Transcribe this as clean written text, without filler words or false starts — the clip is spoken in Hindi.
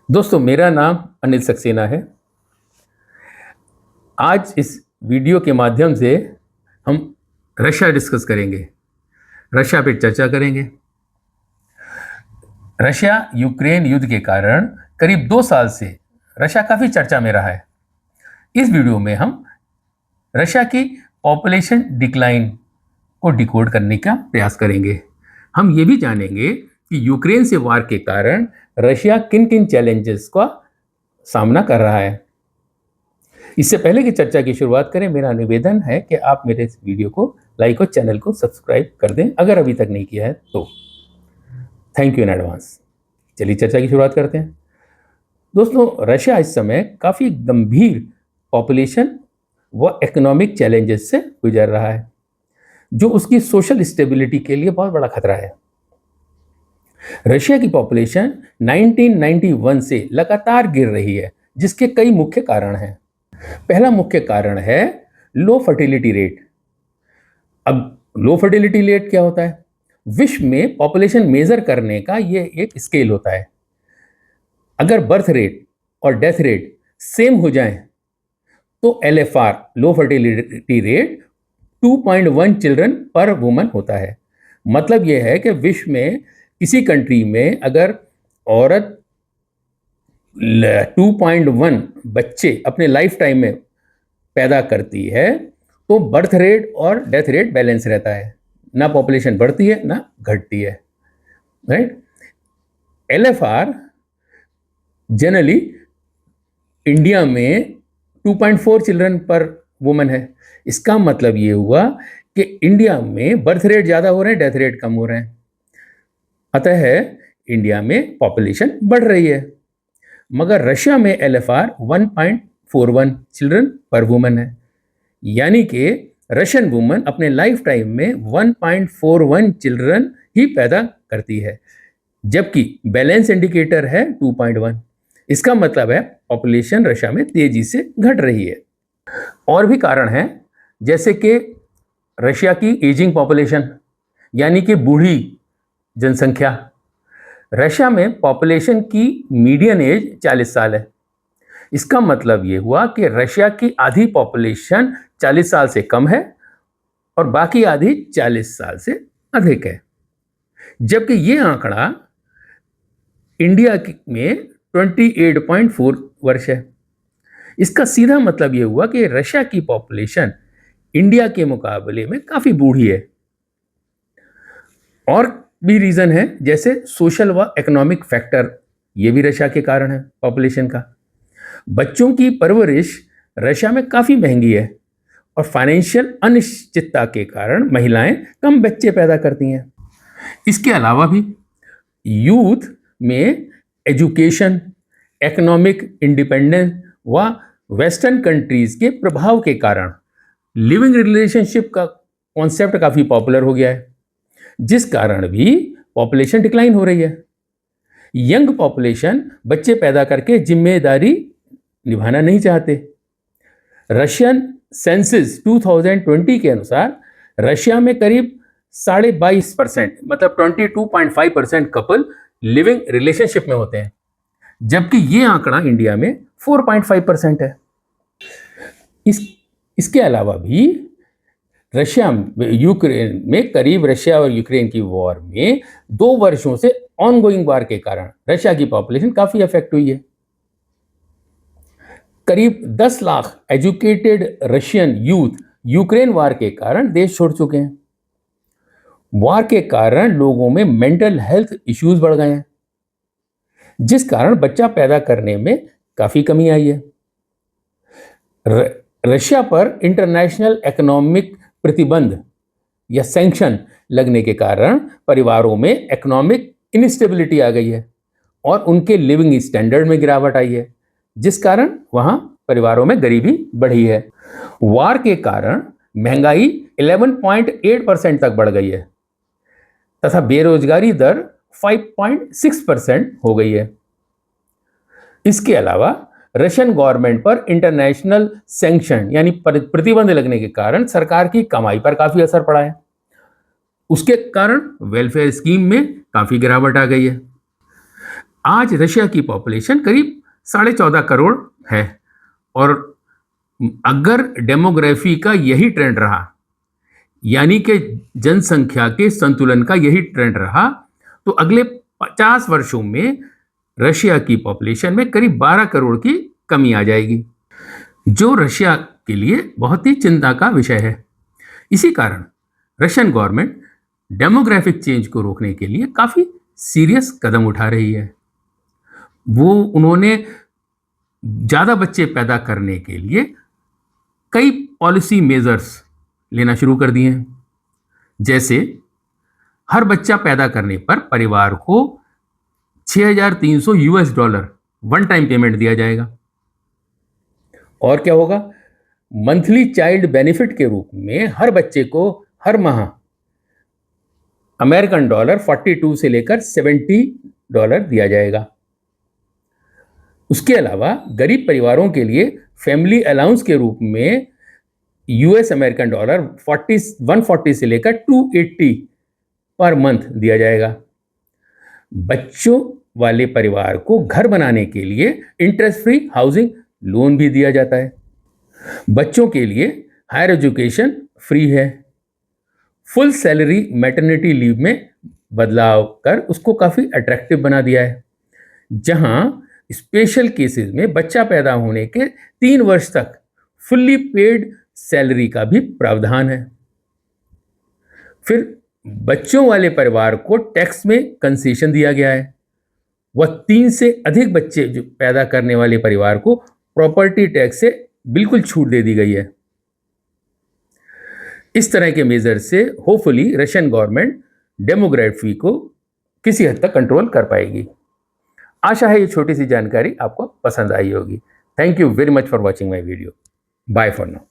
दोस्तों, मेरा नाम अनिल सक्सेना है। आज इस वीडियो के माध्यम से हम रशिया डिस्कस करेंगे। रशिया पे चर्चा करेंगे। रशिया यूक्रेन युद्ध के कारण करीब 2 साल से रशिया काफ़ी चर्चा में रहा है। इस वीडियो में हम रशिया की पॉपुलेशन डिक्लाइन को डिकोड करने का प्रयास करेंगे। हम ये भी जानेंगे कि यूक्रेन से वार के कारण रशिया किन किन चैलेंजेस का सामना कर रहा है। इससे पहले कि चर्चा की शुरुआत करें, मेरा निवेदन है कि आप मेरे इस वीडियो को लाइक और चैनल को सब्सक्राइब कर दें अगर अभी तक नहीं किया है तो। Thank you in advance. चलिए चर्चा की शुरुआत करते हैं। दोस्तों, रशिया इस समय काफ़ी गंभीर पॉपुलेशन व इकोनॉमिक चैलेंजेस से गुजर रहा है, जो उसकी सोशल स्टेबिलिटी के लिए बहुत बड़ा खतरा है। रशिया की पॉपुलेशन 1991 से लगातार गिर रही है, जिसके कई मुख्य कारण हैं। पहला मुख्य कारण है लो फर्टिलिटी रेट। अब लो फर्टिलिटी रेट क्या होता है? विश्व में पॉपुलेशन मेजर करने का ये एक स्केल होता है। अगर बर्थ रेट और डेथ रेट सेम हो जाए तो LFR, लो फर्टिलिटी रेट, 2.1 चिल्ड्रन पर वुमन होता है। मतलब यह है कि विश्व में किसी कंट्री में अगर औरत 2.1 बच्चे अपने लाइफ टाइम में पैदा करती है तो बर्थ रेट और डेथ रेट बैलेंस रहता है, ना पॉपुलेशन बढ़ती है ना घटती है, राइट। LFR जनरली इंडिया में 2.4 चिल्ड्रन पर वुमन है। इसका मतलब ये हुआ कि इंडिया में बर्थ रेट ज़्यादा हो रहे हैं, डेथ रेट कम हो रहे हैं। अतः इंडिया में पॉपुलेशन बढ़ रही है। मगर रशिया में LFR 1.41 चिल्ड्रन पर वुमन है, यानी कि रशियन वुमन अपने लाइफ टाइम में 1.41 चिल्ड्रन ही पैदा करती है, जबकि बैलेंस इंडिकेटर है 2.1। इसका मतलब है पॉपुलेशन रशिया में तेजी से घट रही है। और भी कारण हैं, जैसे कि रशिया की एजिंग पॉपुलेशन, यानी कि बूढ़ी जनसंख्या। रशिया में पॉपुलेशन की मीडियन एज 40 साल है। इसका मतलब ये हुआ कि रशिया की आधी पॉपुलेशन 40 साल से कम है और बाकी आधी 40 साल से अधिक है, जबकि ये आंकड़ा इंडिया में 28.4 वर्ष है। इसका सीधा मतलब ये हुआ कि रशिया की पॉपुलेशन इंडिया के मुकाबले में काफ़ी बूढ़ी है। और भी रीज़न है, जैसे सोशल व इकोनॉमिक फैक्टर, ये भी रशिया के कारण है पॉपुलेशन का। बच्चों की परवरिश रशिया में काफ़ी महंगी है और फाइनेंशियल अनिश्चितता के कारण महिलाएं कम बच्चे पैदा करती हैं। इसके अलावा भी यूथ में एजुकेशन, इकोनॉमिक इंडिपेंडेंस व वेस्टर्न कंट्रीज के प्रभाव के कारण लिविंग रिलेशनशिप का कॉन्सेप्ट काफ़ी पॉपुलर हो गया है, जिस कारण भी पॉपुलेशन डिक्लाइन हो रही है। यंग पॉपुलेशन बच्चे पैदा करके जिम्मेदारी निभाना नहीं चाहते। रशियन सेंसस 2020 के अनुसार रशिया में करीब 22.5%, मतलब 22.5% कपल लिविंग रिलेशनशिप में होते हैं, जबकि ये आंकड़ा इंडिया में 4.5% है। इसके अलावा भी रशिया यूक्रेन में करीब रशिया और यूक्रेन की वॉर में 2 वर्षों से ऑनगोइंग वॉर के कारण रशिया की पॉपुलेशन काफ़ी अफेक्ट हुई है। करीब 10 lakh educated Russian youth Ukraine war के कारण देश छोड़ चुके हैं। वॉर के कारण लोगों में मेंटल हेल्थ इश्यूज बढ़ गए हैं, जिस कारण बच्चा पैदा करने में काफ़ी कमी आई है। रशिया पर इंटरनेशनल इकोनॉमिक प्रतिबंध या सैंक्शन लगने के कारण परिवारों में इकोनॉमिक इनस्टेबिलिटी आ गई है और उनके लिविंग स्टैंडर्ड में गिरावट आई है, जिस कारण वहां परिवारों में गरीबी बढ़ी है। वार के कारण महंगाई 11.8% तक बढ़ गई है तथा बेरोजगारी दर 5.6% हो गई है। इसके अलावा रशियन गवर्नमेंट पर इंटरनेशनल सैंक्शन यानी प्रतिबंध लगने के कारण सरकार की कमाई पर काफ़ी असर पड़ा है। उसके कारण वेलफेयर स्कीम में काफ़ी गिरावट आ गई है। आज रशिया की पॉपुलेशन करीब 14.5 करोड़ है, और अगर डेमोग्राफी का यही ट्रेंड रहा, यानी कि जनसंख्या के संतुलन का यही ट्रेंड रहा, तो अगले 50 वर्षों में रशिया की पॉपुलेशन में करीब 12 करोड़ की कमी आ जाएगी, जो रशिया के लिए बहुत ही चिंता का विषय है। इसी कारण रशियन गवर्नमेंट डेमोग्राफिक चेंज को रोकने के लिए काफ़ी सीरियस कदम उठा रही है। उन्होंने ज़्यादा बच्चे पैदा करने के लिए कई पॉलिसी मेजर्स लेना शुरू कर दिए हैं। जैसे हर बच्चा पैदा करने पर परिवार को $6,300 वन टाइम पेमेंट दिया जाएगा। और क्या होगा, मंथली चाइल्ड बेनिफिट के रूप में हर बच्चे को हर माह अमेरिकन डॉलर 42 से लेकर $70 दिया जाएगा। उसके अलावा गरीब परिवारों के लिए फैमिली अलाउंस के रूप में यूएस अमेरिकन डॉलर 140 से लेकर 280 पर मंथ दिया जाएगा। बच्चों वाले परिवार को घर बनाने के लिए इंटरेस्ट फ्री हाउसिंग लोन भी दिया जाता है। बच्चों के लिए हायर एजुकेशन फ्री है। फुल सैलरी मैटरनिटी लीव में बदलाव कर उसको काफ़ी अट्रैक्टिव बना दिया है, जहां स्पेशल केसेस में बच्चा पैदा होने के 3 वर्ष तक फुल्ली पेड सैलरी का भी प्रावधान है। फिर बच्चों वाले परिवार को टैक्स में कंसेशन दिया गया है। वह 3 से अधिक बच्चे जो पैदा करने वाले परिवार को प्रॉपर्टी टैक्स से बिल्कुल छूट दे दी गई है। इस तरह के मेजर से होपफुली रशियन गवर्नमेंट डेमोग्राफी को किसी हद तक कंट्रोल कर पाएगी। आशा है ये छोटी सी जानकारी आपको पसंद आई होगी। Thank you very much for watching my video. Bye for now.